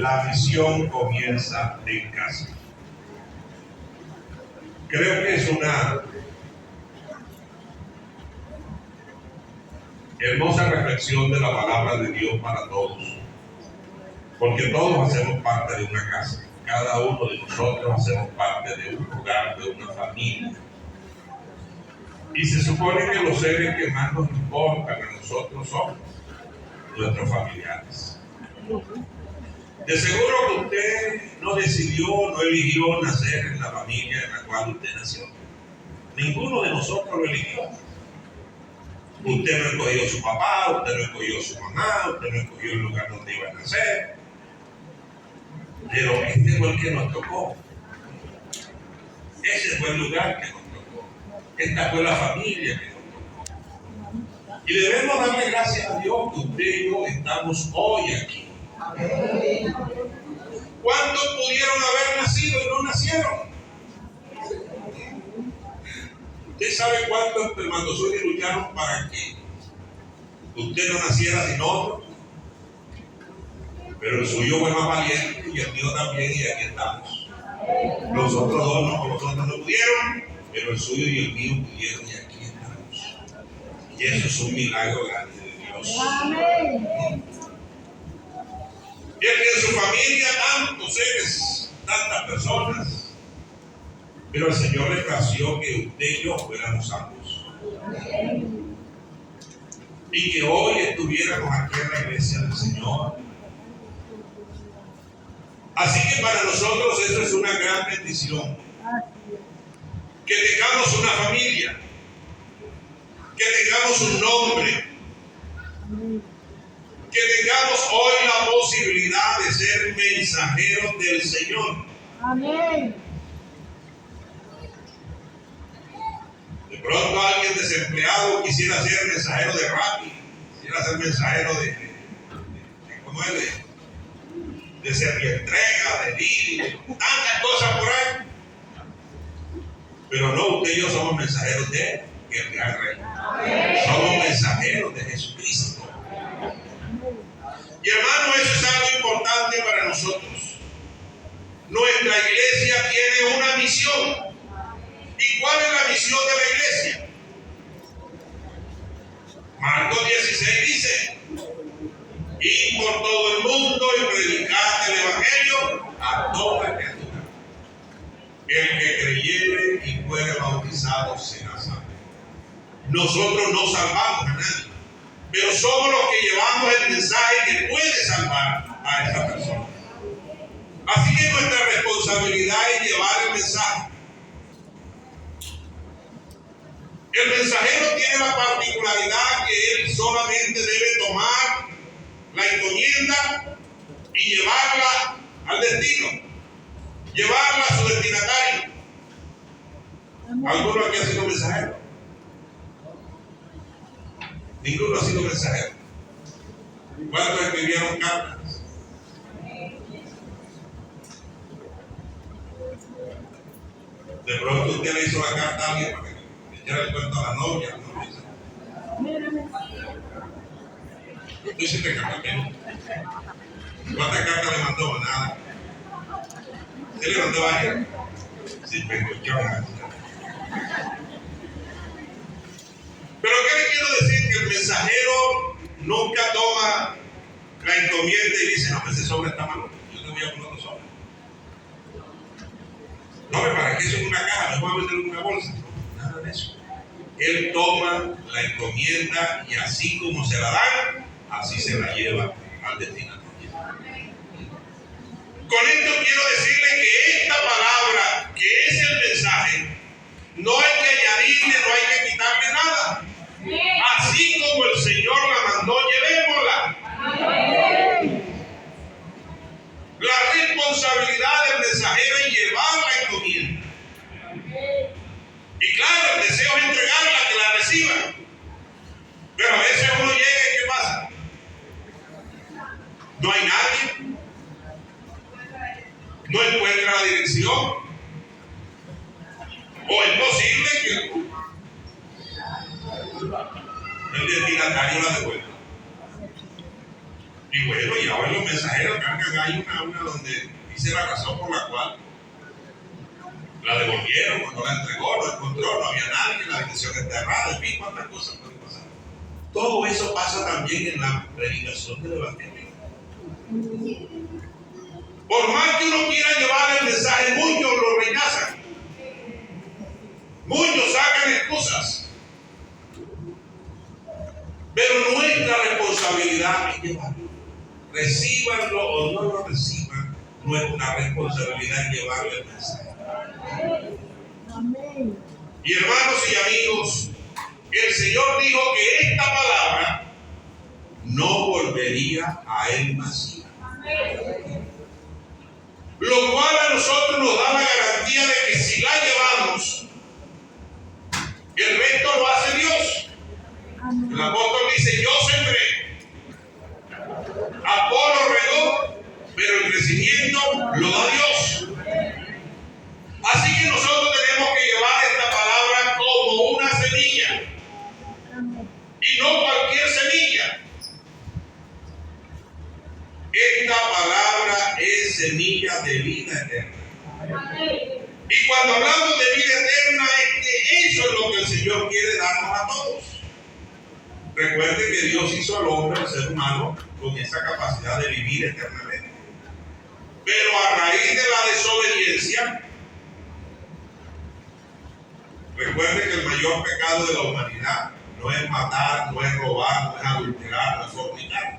La misión comienza en casa. Creo que es una hermosa reflexión de la palabra de Dios para todos, porque todos hacemos parte de una casa. Cada uno de nosotros hacemos parte de un hogar, de una familia. Y se supone que los seres que más nos importan a nosotros son nuestros familiares. De seguro que usted no decidió, no eligió nacer en la familia en la cual usted nació. Ninguno de nosotros lo eligió. Usted no escogió su papá, usted no escogió su mamá, usted no escogió el lugar donde iba a nacer. Pero este fue el que nos tocó. Ese fue el lugar que nos tocó. Esta fue la familia que nos tocó. Y debemos darle gracias a Dios que usted y yo estamos hoy aquí. ¿Cuántos pudieron haber nacido y no nacieron? ¿Usted sabe cuántos espermatozoides lucharon para que usted no naciera sino otro? Pero el suyo fue más valiente y el mío también, y aquí estamos. Los otros dos no pudieron, pero el suyo y el mío pudieron, y aquí estamos. Y eso es un milagro grande de Dios. Amén. Y es que en su familia tantos seres, tantas personas, pero el Señor le plació que usted y yo fuéramos salvos. Y que hoy estuviéramos aquí en la iglesia del Señor. Así que para nosotros eso es una gran bendición. Que tengamos una familia, que tengamos un nombre, que tengamos hoy la posibilidad de ser mensajeros del Señor. Amén. De pronto alguien desempleado quisiera ser mensajero de Rappi, quisiera ser mensajero ¿cómo es? De Servientrega, de Didi, tantas cosas por ahí. Pero no, usted y yo somos mensajeros de el gran Rey. Amén. Somos mensajeros de Jesucristo. Y hermano, eso es algo importante para nosotros. Nuestra iglesia tiene una misión. ¿Y cuál es la misión de la iglesia? Marcos 16 dice: ir por todo el mundo y predicar el evangelio a toda criatura. El que creyere y fuere bautizado será salvo. Nosotros no salvamos a nadie, pero somos los que llevamos el mensaje que puede salvar a esa persona. Así que nuestra responsabilidad es llevar el mensaje. El mensajero tiene la particularidad que él solamente debe tomar la encomienda y llevarla al destino, llevarla a su destinatario. ¿Alguno aquí ha sido mensajero? Ninguno ha sido mensajero. ¿Cuántos escribieron cartas? De pronto usted le hizo la carta a alguien para que le echara el cuento a la novia. Tú hiciste carta, ¿cuántas cartas le mandó? Nada. ¿Usted le mandó varias? Sí, pero yo nada. Pero ¿qué le quiero decir? Que el mensajero nunca toma la encomienda y dice: no, ese sobre está malo, yo te voy a poner otro sobre. No, ¿para qué eso en una caja? ¿Me voy a meter en una bolsa? Nada de eso. Él toma la encomienda y así como se la dan, así se la lleva al destinatario. Con esto quiero decirle que esta palabra, que es el mensaje, no hay que añadirle, no hay que quitarle nada. Así como el Señor la mandó, llevémosla. La responsabilidad del mensajero es llevar la encomienda. Y claro, el deseo es entregarla, que la reciba. Pero a veces uno llega y ¿qué pasa? No hay nadie. No encuentra la dirección. O es posible que el destinatario la devuelva. Y bueno, y ahora los mensajeros cargan, hay una donde dice la razón por la cual la devolvieron, cuando la entregó, no encontró, no había nadie, la bendición enterrada, en fin, cuántas cosas pueden pasar. Todo eso pasa también en la predicación del Evangelio. Por más que uno quiera llevar el mensaje, muchos lo rechazan. Muchos sacan excusas. Pero nuestra responsabilidad es llevarlo. Recíbanlo o no lo reciban, nuestra responsabilidad es llevarle el mensaje. Amén. Y hermanos y amigos, el Señor dijo que esta palabra no volvería a él vacía. Lo cual a nosotros nos da la garantía de que si la llevamos, el resto lo hace Dios. El apóstol dice: yo sembré, Apolo regó, pero el crecimiento lo da Dios. Así que nosotros tenemos que llevar esta palabra como una semilla, y no cualquier semilla. Esta palabra es semilla de vida eterna. Y cuando hablamos de vida eterna, es que eso es lo que el Señor quiere darnos a todos. Recuerde que Dios hizo al hombre, al ser humano, con esa capacidad de vivir eternamente. Pero a raíz de la desobediencia, recuerde que el mayor pecado de la humanidad no es matar, no es robar, no es adulterar, no es fornicar.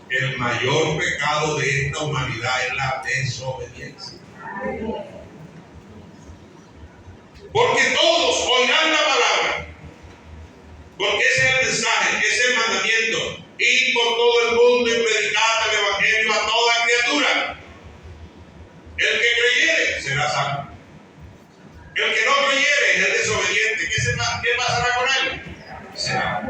El mayor pecado de esta humanidad es la desobediencia. Porque todos oirán la palabra, porque ese es el mensaje, ese es el mandamiento: ir por todo el mundo y predicar el evangelio a toda criatura. El que creyere será salvo. El que no creyere es el desobediente. ¿Qué pasará con él? Será.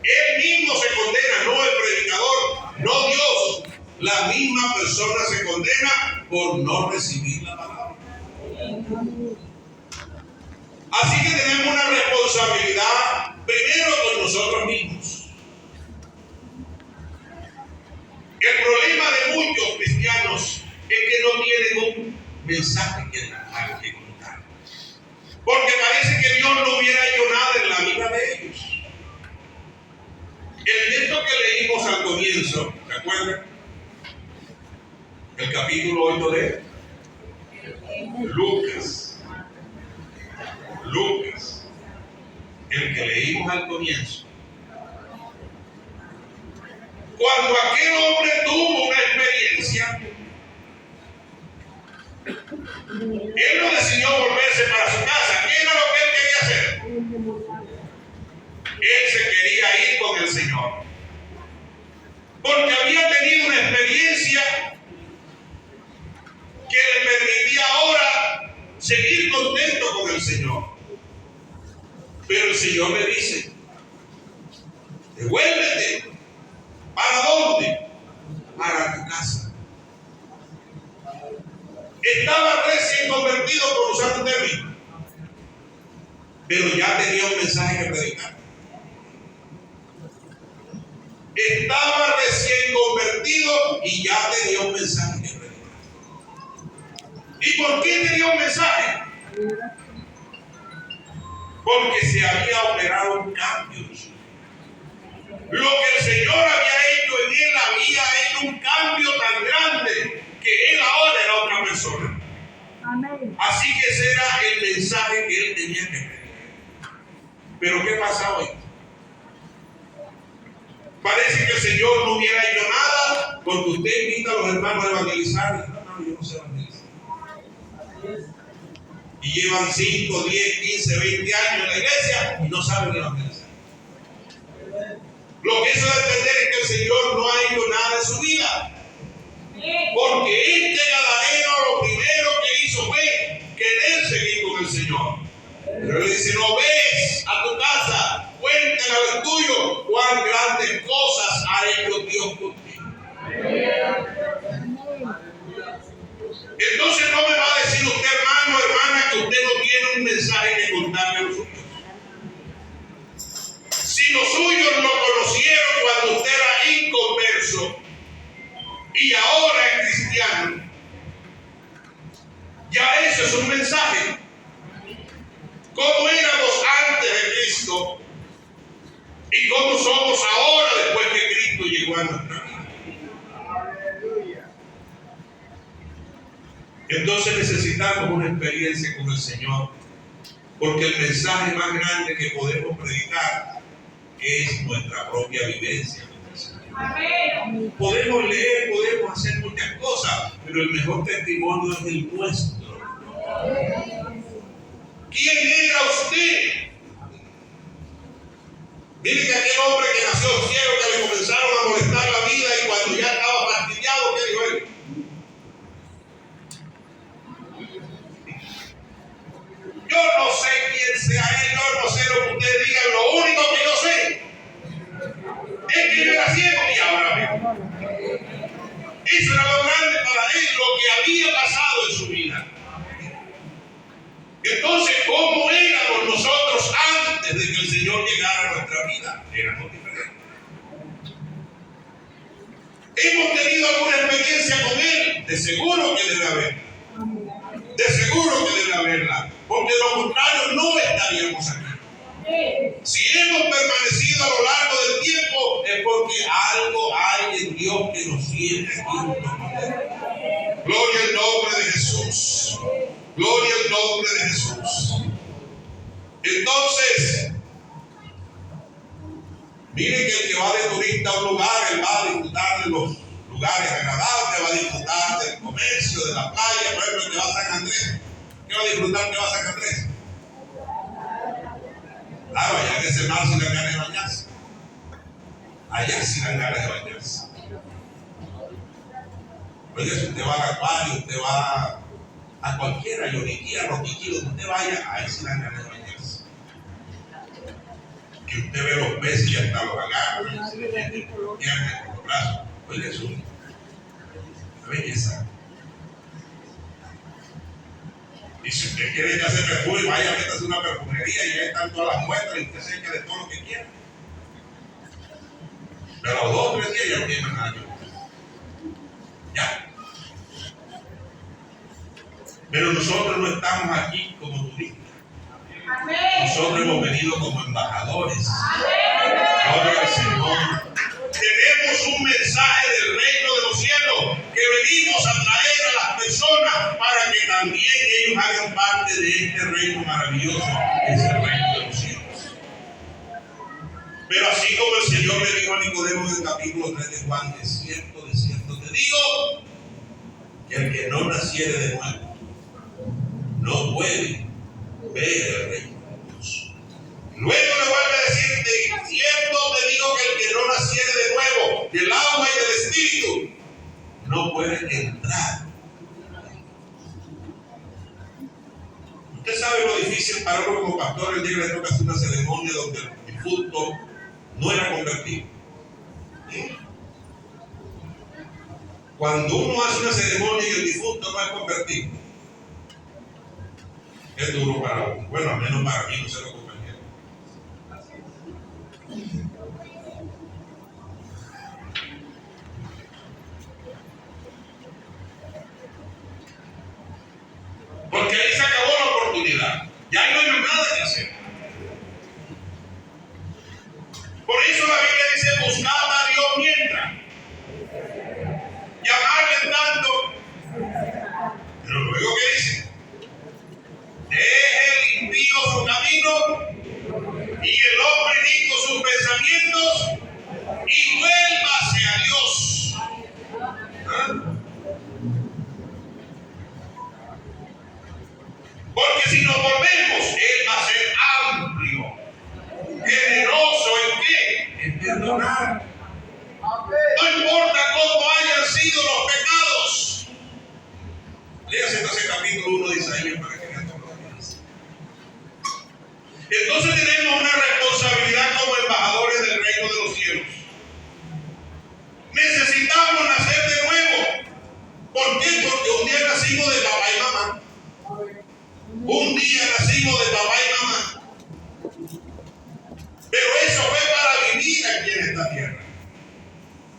Él mismo se condena, no el predicador, no Dios. La misma persona se condena por no recibir la palabra. Así que tenemos una responsabilidad primero con nosotros mismos. El problema de muchos cristianos es que no tienen un mensaje que contar. Porque parece que Dios no hubiera hecho nada en la vida de ellos. El texto que leímos al comienzo, ¿se acuerdan? El capítulo 8 de Lucas, el que leímos al comienzo. Cuando aquel hombre tuvo una experiencia, él no decidió volverse para su casa. ¿Qué era lo que él quería hacer? Él se quería ir con el Señor, porque había tenido una experiencia que le permitía ahora seguir contento con el Señor. Pero el Señor le dice: devuélvete. ¿Para dónde? Para tu casa. Estaba recién convertido, por usar un término, pero ya tenía un mensaje que predicar. Estaba recién convertido y ya tenía un mensaje que predicar. ¿Y por qué tenía un mensaje? Porque se había operado un cambio en su vida. Lo que el Señor había hecho en él había hecho un cambio tan grande que él ahora era otra persona. Amén. Así que ese era el mensaje que él tenía que predicar. Pero ¿qué pasa hoy? Parece que el Señor no hubiera hecho nada porque usted invita a los hermanos a evangelizar. No, yo no sé evangelizar. Y llevan 5, 10, 15, 20 años en la iglesia y no saben evangelizar. Lo que eso debe entender es que el Señor no ha hecho nada en su vida. Porque este gadareno lo primero que hizo fue querer seguir con el Señor. Pero él dice: no ves a tu casa, cuéntale a los tuyos cuán grandes cosas ha hecho Dios contigo. Entonces no me va a decir usted, hermano, hermana, que usted no tiene un mensaje que contarle a los suyos. Si los suyos lo conocieron cuando usted era Ya eso es un mensaje. ¿Cómo éramos antes de Cristo? ¿Y cómo somos ahora después que Cristo llegó a nuestra vida? Entonces necesitamos una experiencia con el Señor, porque el mensaje más grande que podemos predicar es nuestra propia vivencia con el Señor. Podemos leer, podemos hacer muchas cosas, pero el mejor testimonio es el nuestro. ¿Quién era usted? Mire que aquel hombre que nació ciego, que le comenzaron a molestar la vida y cuando ya estaba fastidiado, ¿qué dijo él? Yo no sé quién sea él, yo no sé lo que ustedes digan, lo único que yo sé es que yo era ciego y ahora veo. Eso era lo grande para él, lo que había pasado en su vida. Entonces, ¿cómo éramos nosotros antes de que el Señor llegara a nuestra vida? Éramos diferentes. ¿Hemos tenido alguna experiencia con Él? De seguro que debe haber. De seguro que debe haberla. Porque de lo contrario no estaríamos aquí. Si hemos permanecido a lo largo del tiempo es porque algo hay en Dios que nos siente aquí junto con Él. Gloria al nombre de Jesús. Gloria al nombre de Jesús. Entonces, miren que el que va de turista a un lugar, él va a disfrutar de los lugares agradables, va a disfrutar del comercio, de la playa. Por ejemplo, el que va a San Andrés, ¿qué va a disfrutar que va a San Andrés? Claro, allá en ese mar sí dan ganas de bañarse. Allá sí dan ganas de bañarse. Oiga, si usted va al acuario, usted va a cualquiera, Lloriquía, Roquiquí, donde usted vaya, ahí sí dan ganas de bañarse. Que usted ve los peces y hasta los agarra, se le meten por los piernas, por los brazos. Oiga, eso es una belleza. Y si usted quiere que hacer perfume, vaya, métase una perfumería y ahí están todas las muestras y usted se echa de todo lo que quiera. Pero a los 2 o 3 días ya no tiene nada que ver. Ya. Pero nosotros no estamos aquí como turistas. Nosotros hemos venido como embajadores. Gloria al Señor. Tenemos un mensaje del reino de los cielos que venimos a traer a las personas para que también ellos hagan parte de este reino maravilloso, que es el reino de los cielos. Pero así como el Señor le dijo a Nicodemo en el capítulo 3 de Juan, de cierto te digo, que el que no naciere de nuevo no puede ver el reino de Dios. Luego le vuelve a decir, de cierto te digo que el que no naciere de nuevo, del agua y del espíritu, no puede entrar. Usted sabe lo difícil para uno como pastor el día que le toca hacer una ceremonia donde el difunto no era convertido. ¿Sí? Cuando uno hace una ceremonia y el difunto no es convertido, es duro para uno. Bueno, al menos para mí, no sé lo que compañero. Porque ahí se acabó la oportunidad. Ya no hay nada que hacer. Por eso la Biblia dice, buscad a Dios mientras. Llamarle tanto. Pero luego que dice, deje el impío su camino y el hombre rico sus pensamientos y vuélvase a Dios. ¿Ah? Porque si nos volvemos, Él va a ser amplio, generoso en qué? En perdonar. No importa cómo hayan sido los pecados. Léase entonces el capítulo 1 de Isaías para que vean todo lo que dice. Entonces tenemos una responsabilidad como embajadores del reino de los cielos. Necesitamos nacer de nuevo. ¿Por qué? Porque un día nacimos de papá y mamá. Un día nacimos de papá y mamá. Pero eso fue para vivir aquí en esta tierra.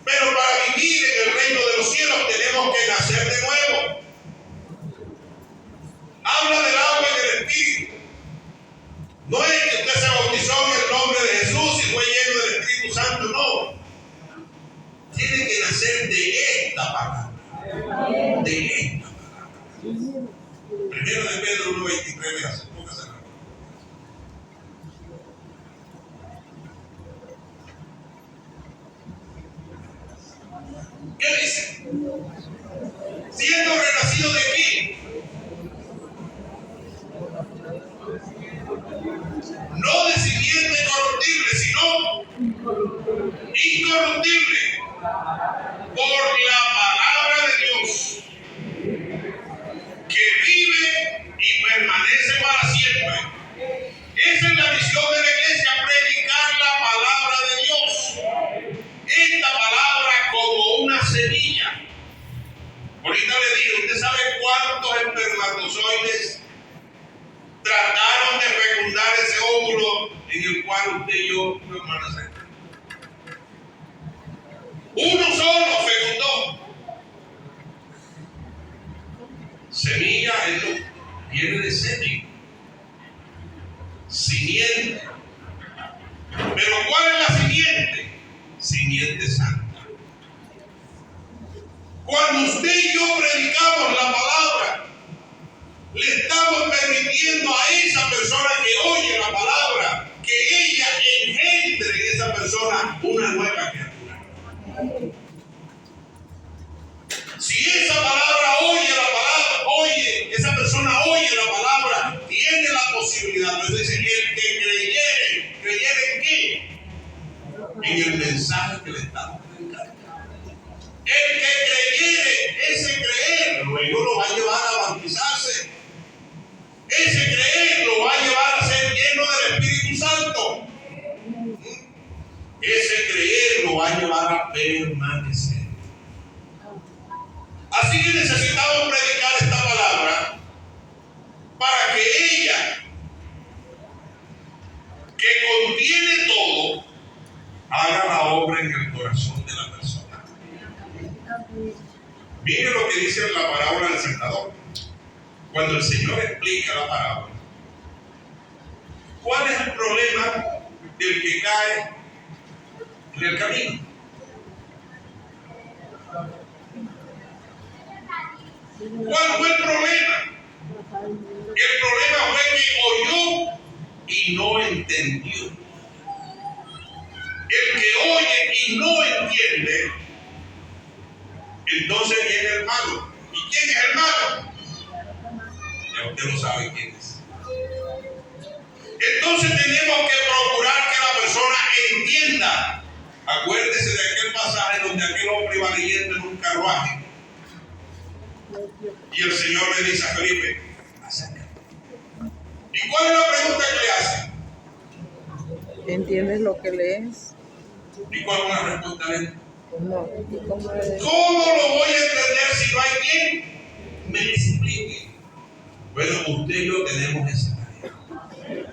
Pero para vivir en el reino de los cielos tenemos que nacer de nuevo. ¿Qué dice? Siendo renacido de qué? No de simiente corruptible, sino incorruptible, por la palabra de Dios, que vive y permanece para siempre. Esa es la misión de la iglesia, predicar la palabra de Dios. Esta palabra como una semilla. Ahorita le dije, ¿usted sabe cuántos espermatozoides trataron de fecundar ese óvulo en el cual usted y yo no van a nacer? Uno solo fecundó. Semilla viene de semen. Simiente. Pero ¿cuál es la simiente? Simiente santa. Cuando usted y yo predicamos la palabra, le estamos permitiendo a esa persona que oye la palabra, que ella engendre en esa persona una nueva criatura. Si esa palabra esa persona oye la palabra, tiene la posibilidad. Entonces dice, el que creyere en qué? En el mensaje que le estamos predicando. El que creyere, ese creer, luego lo va a llevar a bautizarse. Ese creer lo va a llevar a ser lleno del Espíritu Santo. Ese creer lo va a llevar a permanecer. Así que necesitamos predicar esta palabra para que ella, que contiene todo, haga la obra en el corazón de la persona. Mire lo que dice la parábola del sembrador. Cuando el Señor explica la parábola, ¿cuál es el problema del que cae en el camino? ¿Cuál fue el problema? El problema fue que oyó y no entendió. El que oye y no entiende, entonces viene el malo. ¿Y quién es el malo? Ya usted no sabe quién es. Entonces tenemos que procurar que la persona entienda. Acuérdese de aquel pasaje donde aquel hombre iba leyendo en un carruaje. Y el Señor le dice a Felipe, acércate. ¿Y cuál es la pregunta que le hace? ¿Entiendes lo que lees? ¿Y cuál es la respuesta de él? No. ¿Y cómo lees? ¿Cómo lo voy a entender si no hay quien me explique? Bueno, usted y yo tenemos esa tarea.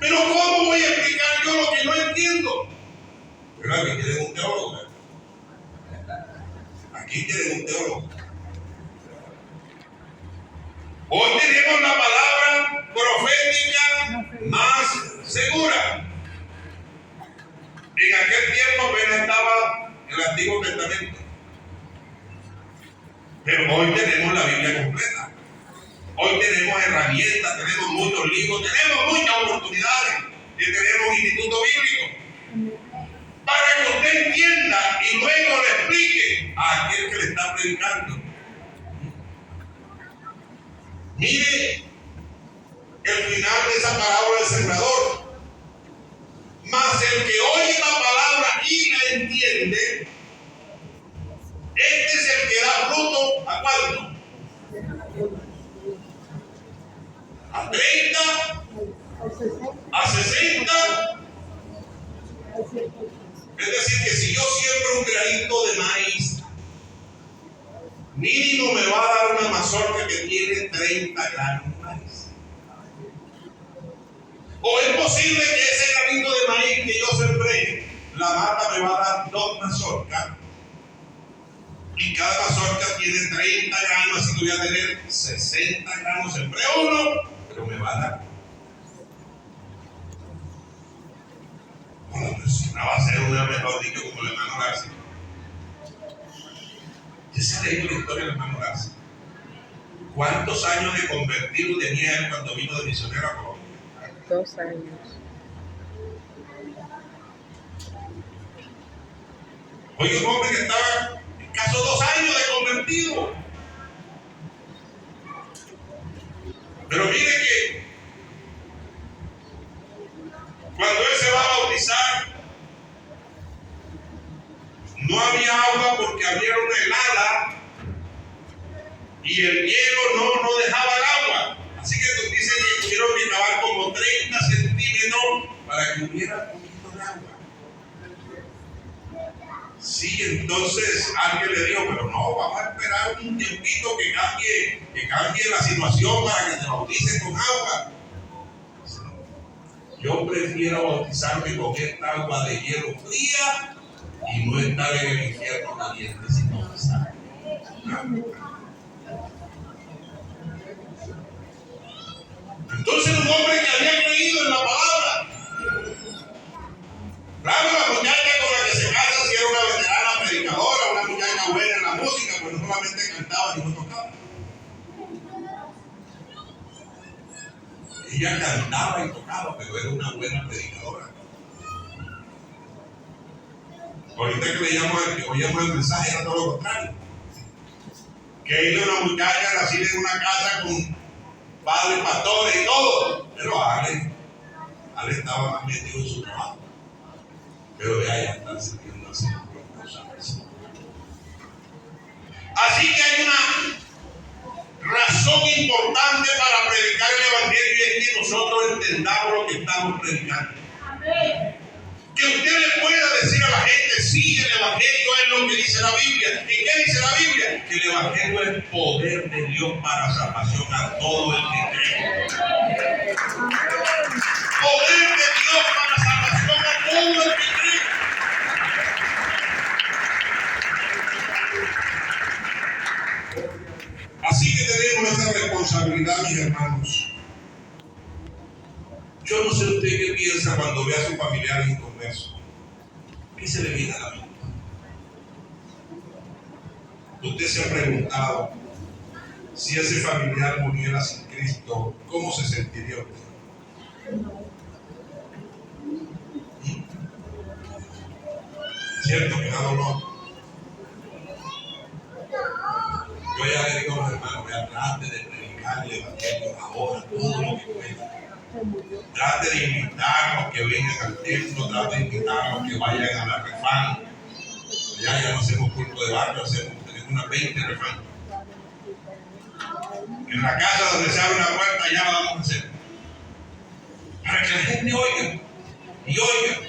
Pero ¿cómo voy a explicar yo lo que no entiendo? ¿Verdad que quieren un teólogo? Aquí tienen un teólogo. Hoy tenemos la palabra profética más segura. En aquel tiempo apenas estaba el Antiguo Testamento. Pero hoy tenemos la Biblia completa. Hoy tenemos herramientas, tenemos muchos libros, tenemos muchas oportunidades y tenemos un instituto bíblico. Para que usted entienda y luego le explique a aquel que le está predicando. Mire el final de esa parábola del sembrador. Mas el que oye la palabra y la entiende, este es el que da fruto, ¿a cuánto? ¿A 30? ¿A 60? Es decir, que si yo siembro un granito de maíz, mínimo me va a dar una mazorca que tiene 30 granos de maíz. O es posible que ese granito de maíz que yo sembré, la mata me va a dar 2 mazorcas. Y cada mazorca tiene 30 granos, así que voy a tener 60 granos. Sembré uno, pero me va a dar. O la persona va a ser una, mejor dicho, como el hermano García. ¿Ya se ha leído la historia del hermano García? ¿Cuántos años de convertido tenía él cuando vino de misionero a Colombia? 2 años. Oye, un hombre que estaba escasos 2 años de convertido. Pero mire que cuando él se va a bautizar, no había agua porque había una helada y el hielo no dejaba el agua. Así que dicen que tuvieron que cavar como 30 centímetros para que hubiera un poquito de agua. Sí, entonces alguien le dijo, pero no, vamos a esperar un tiempito que cambie la situación para que te bautices con agua. Yo prefiero bautizarme con esta agua de hielo fría y no estar en el infierno caliente sin bautizar. Entonces un hombre que había creído en la palabra, claro, la muchacha con la que se casa, si era una veterana predicadora, una muchacha buena en la música, pues no solamente cantaba sino tocaba. Ella cantaba y tocaba, pero era una buena predicadora. Ahorita que oíamos el mensaje era todo lo contrario. Que ella era una muchacha nacida en una casa con padres, pastores y todo. Pero Ale estaba más metido en su trabajo. Pero de allá están sirviendo al Señor por cosas. Así que hay una razón importante para predicar el Evangelio y es que nosotros entendamos lo que estamos predicando. Amén. Que usted le pueda decir a la gente, sí, el Evangelio es lo que dice la Biblia. ¿Y qué dice la Biblia? Que el Evangelio es poder de Dios para salvación a todo el que cree. Poder de Dios para salvación a todo el que cree. Así que tenemos esa responsabilidad, mis hermanos. Yo no sé usted qué piensa cuando ve a sus familiares inconversos. ¿Qué se le viene a la mente? Usted se ha preguntado, si ese familiar muriera sin Cristo, ¿cómo se sentiría usted? ¿Cierto que da dolor? Yo ya le digo a los hermanos, trate de predicar el Evangelio ahora, todo lo que pueda. Trate de invitarlos que vengan al templo, trate de invitarlos que vayan a la refán. Ya no hacemos culto de barrio, tenemos unas 20 refán. En la casa donde se abre una puerta, ya la vamos a hacer. Para que la gente oiga y oiga.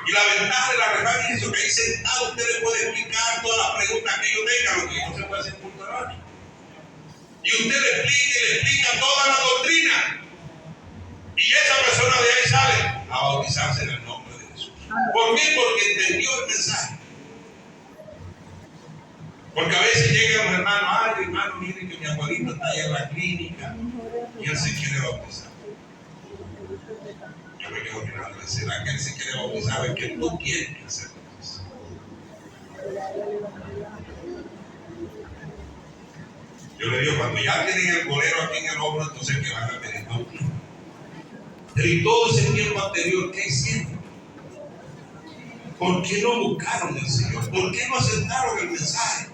Y la ventaja de la refán es eso, que ahí sentado usted le puede explicar todas las preguntas que ellos tengan, lo que no se puede hacer en culto de barrio. Y usted le explica toda la doctrina. Y esa persona de ahí sale a bautizarse en el nombre de Jesús. ¿Por qué? Porque entendió el mensaje. Porque a veces llegan los hermanos, ay hermano, miren que mi abuelito está allá en la clínica y él se quiere bautizar. Yo me quedo mirando, ¿será que él se quiere bautizar? Es que no quiere que se bautice. Yo le digo, cuando ya tienen el bolero aquí en el hombro, entonces que van a pedir bautismo. Pero y todo ese tiempo anterior, ¿qué hicieron? ¿Por qué no buscaron al Señor? ¿Por qué no aceptaron el mensaje?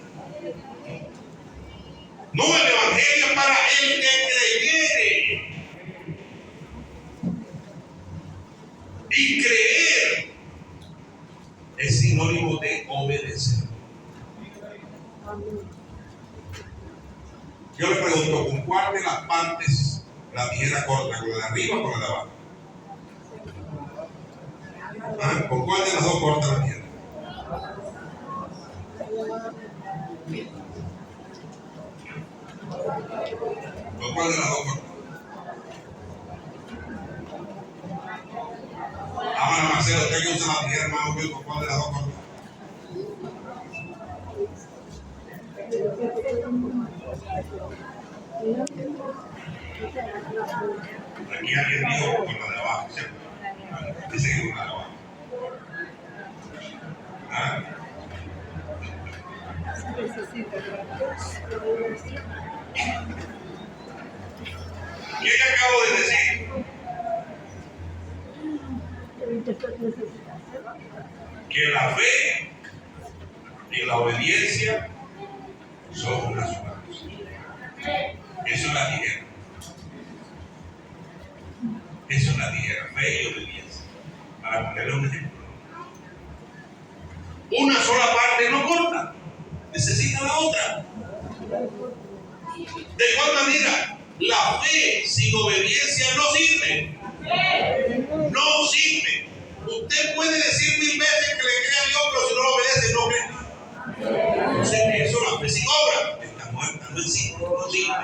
No, el Evangelio es para el que creyere. Y creer es sinónimo de obedecer. Yo le pregunto, ¿con cuál de las partes la tijera corta? ¿Con la de arriba o con la de abajo? ¿Ah? ¿Con cuál de las dos corta la tijera? ¿Con cuál de las dos corta? Ahora, Marcelo, usted que usa la tijera, hermano, ¿con cuál de las dos corta? Aquí alguien dijo con la de abajo, ¿cierto? Dice que con la de abajo. ¿Ah? ¿Qué le acabo de decir? Que la fe En la obediencia somos una sola cosa. Eso es la tijera. Eso es la tijera, fe y obediencia. Para ponerle un ejemplo. Una sola parte no corta, necesita la otra. De igual manera, la fe sin obediencia no sirve. No sirve. Usted puede decir 1000 veces que le cree a Dios, pero si no lo obedece, no cree. Entonces, eso, la fe sin obra, está muerta, no existe, no sirve.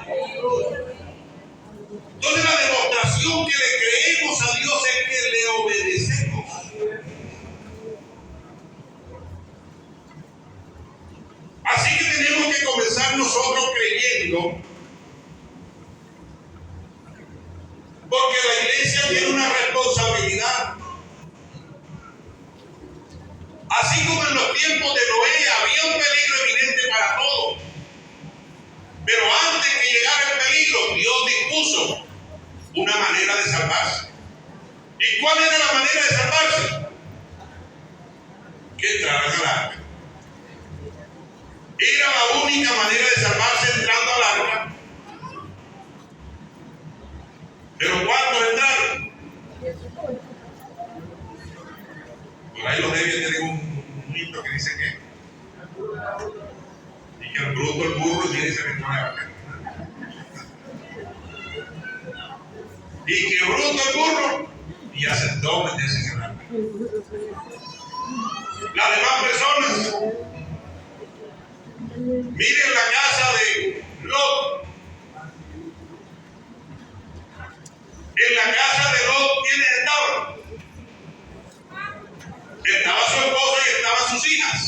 Entonces, la demostración que le creemos a Dios es que le obedecemos. Así que tenemos que comenzar nosotros creyendo, porque la iglesia tiene una responsabilidad. Así como en los tiempos de Noé había un peligro evidente para todos, pero antes que llegara el peligro, Dios dispuso una manera de salvarse. ¿Y cuál era la manera de salvarse? Que entraran al arca. Era la única manera de salvarse entrando al arca. ¿Pero cuántos entraron? Por ahí los débiles tienen un mito que dice que y que el bruto el burro tiene que ser en la arca. Y que bruto el burro y aceptó meterse en el arca. Las demás personas, miren la casa de Lot. En la casa de Lot, ¿quiénes estaban? Estaba su esposa y estaban sus hijas.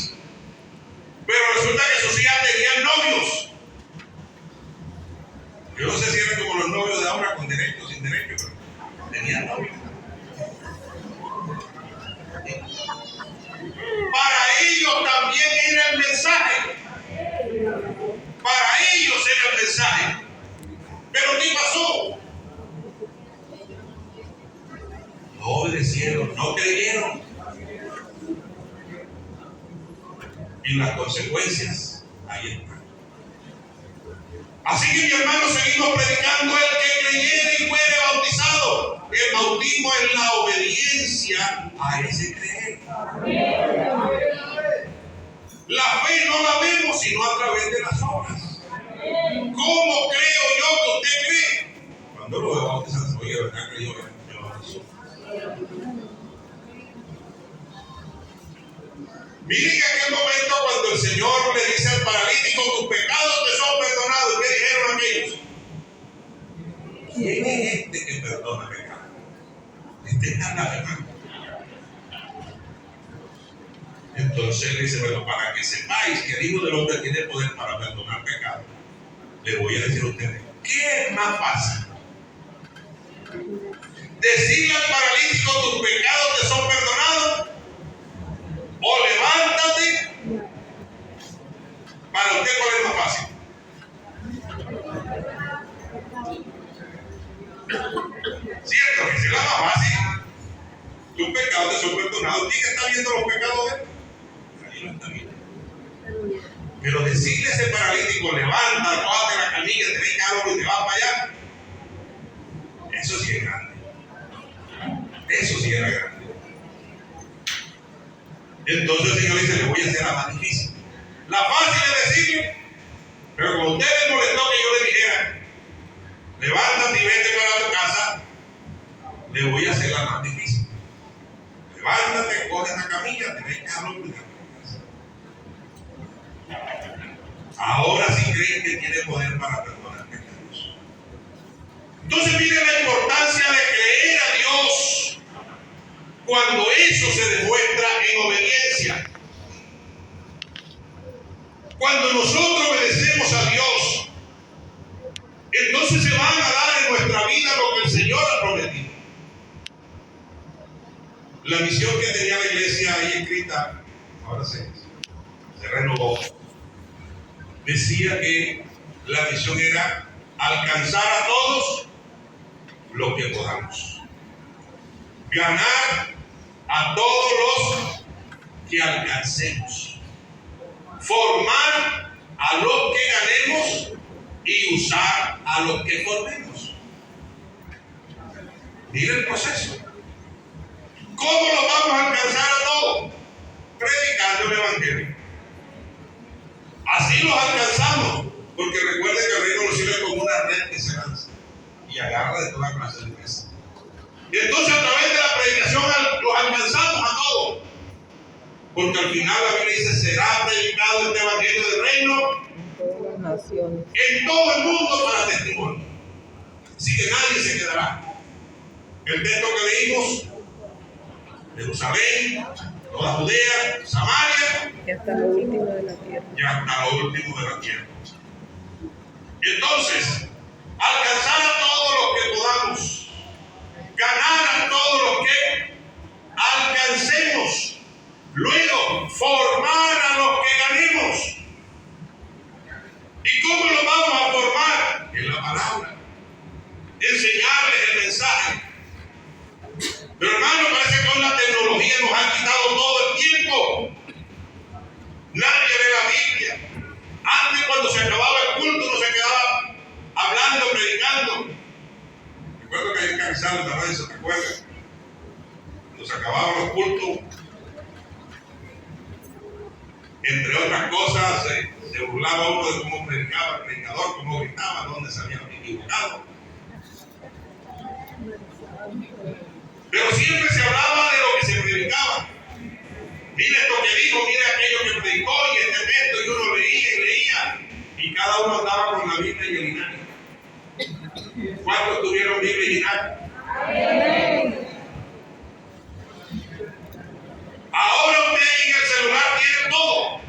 Pero resulta que sus hijas tenían novios. Yo no sé si eran como los novios de ahora, con derecho o sin derecho, pero tenían novios. Para ellos también era el mensaje. Para ellos era el mensaje. Pero ¿qué pasó? No obedecieron, no creyeron. Y las consecuencias ahí están. Así que, mi hermano, seguimos predicando: el que creyere y fuere bautizado. El bautismo es la obediencia a ese creer. La fe no la vemos sino a través de las obras. ¿Cómo creo yo que usted cree? Cuando lo veo bautizado, oye, ¿verdad que yo me bautizo? Miren que aquel momento cuando el Señor le dice al paralítico: tus pecados te son perdonados. ¿Qué dijeron aquellos? ¿Quién es este que perdona pecados? Este está en la fe. Entonces le dice: bueno, para que sepáis que el Hijo del Hombre tiene poder para perdonar pecados, le voy a decir a ustedes, ¿qué es más fácil? Decirle al paralítico: tus pecados te son perdonados, o levántate. Para usted, ¿cuál es más fácil? Cierto, que si es la más fácil. Tus pecados te son perdonados. ¿Quién está viendo los pecados de él? Ahí lo está viendo. Pero decirle a ese paralítico: levanta, tómate la camilla, te ven algo y te vas para allá. Eso sí es grande. Eso sí era grande. Entonces el Señor dice: le voy a hacer la más difícil. La fácil es decirle, pero como a usted le molestó que yo le dijera: levántate y vete para tu casa, le voy a hacer la más difícil. Levántate, coge la camilla, te ven al hombre y te vas a casa. Ahora sí creen que tiene poder para perdonar pecados. Entonces miren la importancia de creer a Dios cuando eso se demuestra en obediencia. Cuando nosotros obedecemos a Dios, entonces se van a dar en nuestra vida lo que el Señor ha prometido. La misión que tenía la iglesia ahí escrita, ahora se renovó. Decía que la misión era alcanzar a todos lo que podamos. Ganar a todos los que alcancemos. formar a los que ganemos y usar a los que formemos. Mira el proceso. ¿Cómo lo vamos a alcanzar a todos? Predicando el Evangelio. Así los alcanzamos, porque recuerden que el reino de los cielos es como una red que se lanza y agarra de toda clase de presa. Y entonces a través de la predicación los alcanzamos a todos. Porque al final la Biblia dice, será predicado este Evangelio del reino en todas las naciones, en todo el mundo para testimonio. Así que nadie se quedará. El texto que leímos, Jerusalén, toda Judea, Samaria, y hasta lo último de la tierra. y hasta lo último de la tierra. Entonces, alcanzar a todos los que podamos, ganar a todos los que alcancemos, luego formar a los que ganemos. ¿Y cómo los vamos a formar? En la palabra, enseñarles el mensaje. Pero hermano, parece que con la tecnología nos ha quitado todo el tiempo. Nadie ve la Biblia. Antes, cuando se acababa el culto, uno se quedaba hablando, predicando. Recuerdo que hay que avisarle también, ¿se te acuerdas? Cuando se acababan los cultos, entre otras cosas, se burlaba uno de cómo predicaba el predicador, cómo gritaba, dónde se había equivocado. Pero siempre se hablaba de lo que se predicaba. Mire esto que dijo, mire aquello que predicó y este texto, y uno leía y leía, y cada uno andaba con la Biblia y el linaje. ¿Cuántos tuvieron Biblia y linaje? Ahora usted en el celular tiene todo.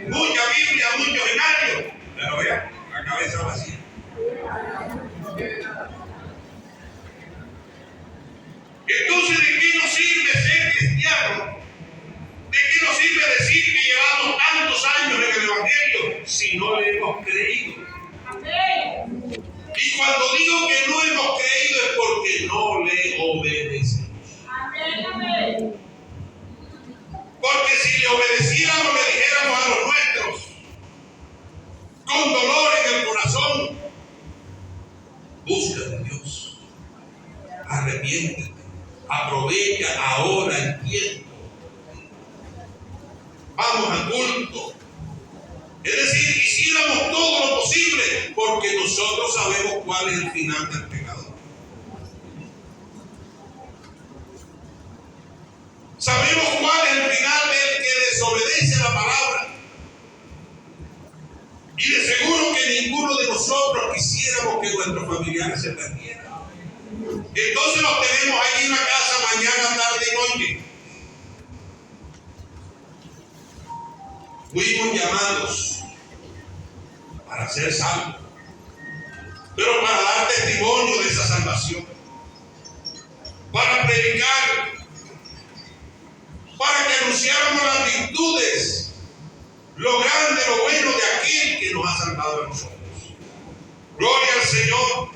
Mucha Biblia, muchos linajes. Pero vea, la cabeza vacía. Entonces, ¿de qué nos sirve ser cristiano? ¿De qué nos sirve decir que llevamos tantos años en el Evangelio si no le hemos creído? Y cuando digo que no hemos creído es porque no le obedecemos. Porque si le obedeciéramos, le dijéramos a los nuestros, con dolor en el corazón, busca de Dios, arrepiéntete, aprovecha ahora el tiempo, vamos al culto. Es decir, hiciéramos todo lo posible porque nosotros sabemos cuál es el final del pecador. Sabemos cuál es el final del que desobedece la palabra. Y de seguro que ninguno de nosotros quisiéramos que nuestros familiares se perdieran. Entonces los tenemos allí en la casa mañana, tarde y noche. Fuimos llamados para ser salvos, pero para dar testimonio de esa salvación, para predicar, para que anunciáramos las virtudes, lo grande, lo bueno de aquel que nos ha salvado a nosotros. Gloria al Señor.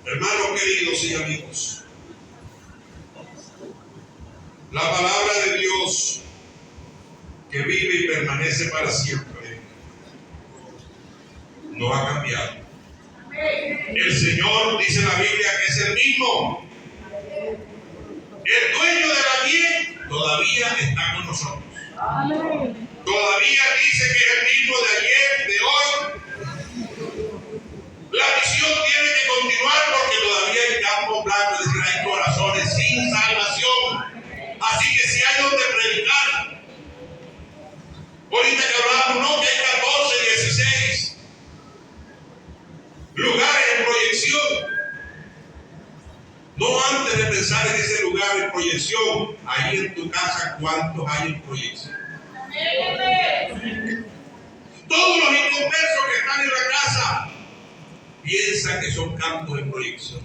Hermanos queridos y amigos, la palabra de Dios que vive y permanece para siempre no ha cambiado. El Señor, dice la Biblia, que es el mismo. El dueño de la mies todavía está con nosotros. Todavía dice que es el mismo de ayer, de hoy. La misión tiene que continuar porque todavía hay campo blanco, es decir, hay corazones sin salvación. Así que si hay donde predicar, ahorita que hablábamos, no, que hay 14, 16 lugares en proyección. No antes de pensar en ese lugar en proyección, ahí en tu casa, ¿cuántos hay en proyección? Todos los inconversos que están en la casa piensan que son campos en proyección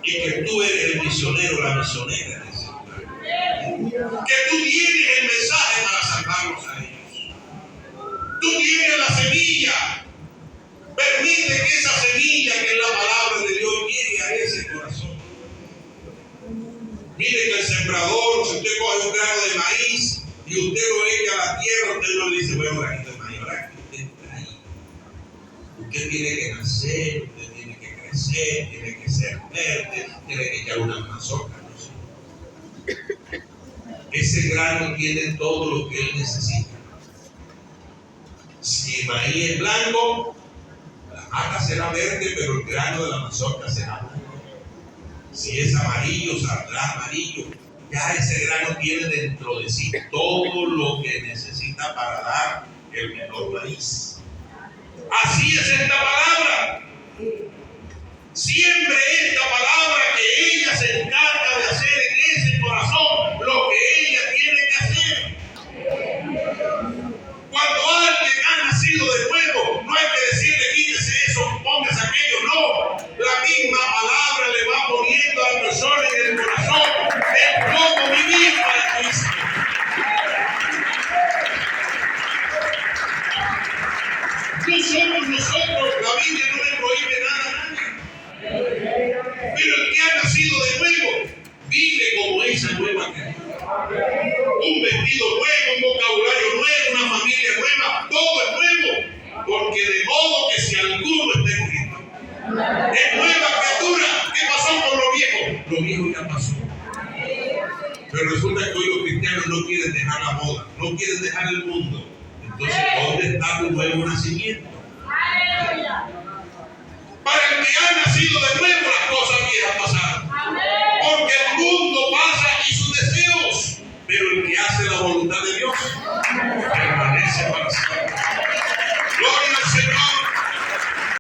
y que tú eres el misionero, la misionera de ese lugar. Que tú tienes el mensaje para salvarlos a ellos. Tú tienes la semilla. Permite que esa semilla, que es la palabra de Dios, llegue a ese corazón. Mire que el sembrador, si usted coge un grano de maíz y y usted lo echa a la tierra, usted no le dice, bueno, granito de maíz, ahora que usted está ahí. Usted tiene que nacer, usted tiene que crecer, tiene que ser verde, tiene que echar una mazorca. No sé. Ese grano tiene todo lo que él necesita. Si el maíz es blanco, la mata será verde, pero el grano de la mazorca será blanco. Si es amarillo, saldrá amarillo. Ya ese grano tiene dentro de sí todo lo que necesita para dar el mejor maíz. Así es esta palabra. Siempre esta palabra que ella se encarga de hacer en ese corazón lo que ella tiene que hacer. Cuando alguien ha nacido de nuevo, no hay que decirle quítese eso, póngase aquello, no. La misma palabra le va poniendo a la persona en el corazón el cómo vivir para Cristo. No somos nosotros, la Biblia no le prohíbe nada a nadie. Pero el que ha nacido de nuevo vive como esa nueva criatura. Un vestido nuevo, un vocabulario nuevo, una familia nueva, todo es nuevo. Porque de modo que si alguno está en Cristo, es nueva criatura. ¿Qué pasó con lo viejo? Lo viejo ya pasó. Pero resulta que hoy los cristianos no quieren dejar la moda, no quieren dejar el mundo. Entonces, ¿dónde está tu nuevo nacimiento? Para el que ha nacido de nuevo, las cosas viejas pasaron. Porque el mundo pasa y sus deseos, pero el que hace la voluntad de Dios